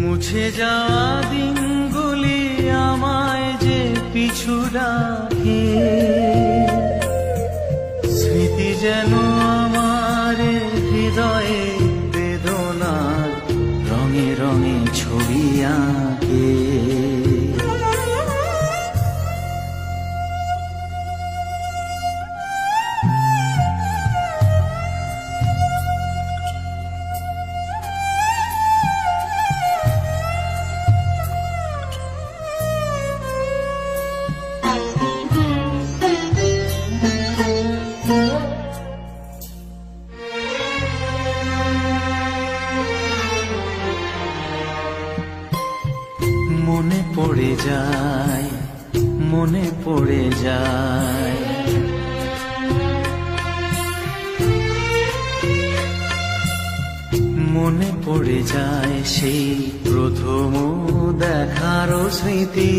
মুছে যাওয়া দিনগুলি আমায় যে পিছু ডাকে, স্মৃতি যেন আমার হৃদয়ে বেদনার রঙে রঙে ছবি আঁকে। মনে পড়ে যায়, মনে পড়ে যায়, মনে পড়ে যায় সেই প্রথম দেখার স্মৃতি।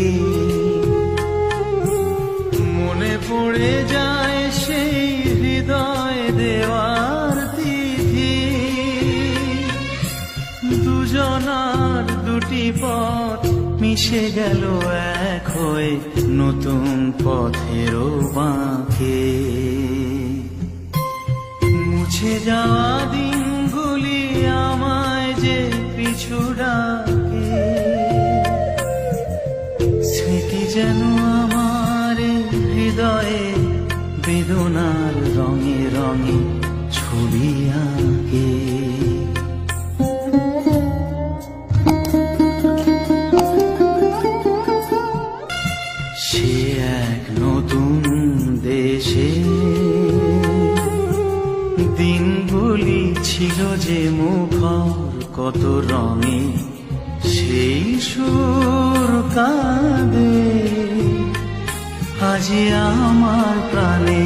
মনে পড়ে যায় সেই হৃদয় দেওয়ার তিথি। দুজনার দুটি পথ মিশে গেল এক হয়ে নতুন পথেরও বাঁকে। মুছে যাওয়া দিনগুলি আমায় যে পিছু ডাকে, স্মৃতি যেন আমার হৃদয়ে বেদনার রঙে রঙে ছবি আঁকে। সে এক নতুন দেশে দিনগুলি ছিল যে মুখর কত রঙে, সেই সুর কাঁদে আজি আমার প্রাণে।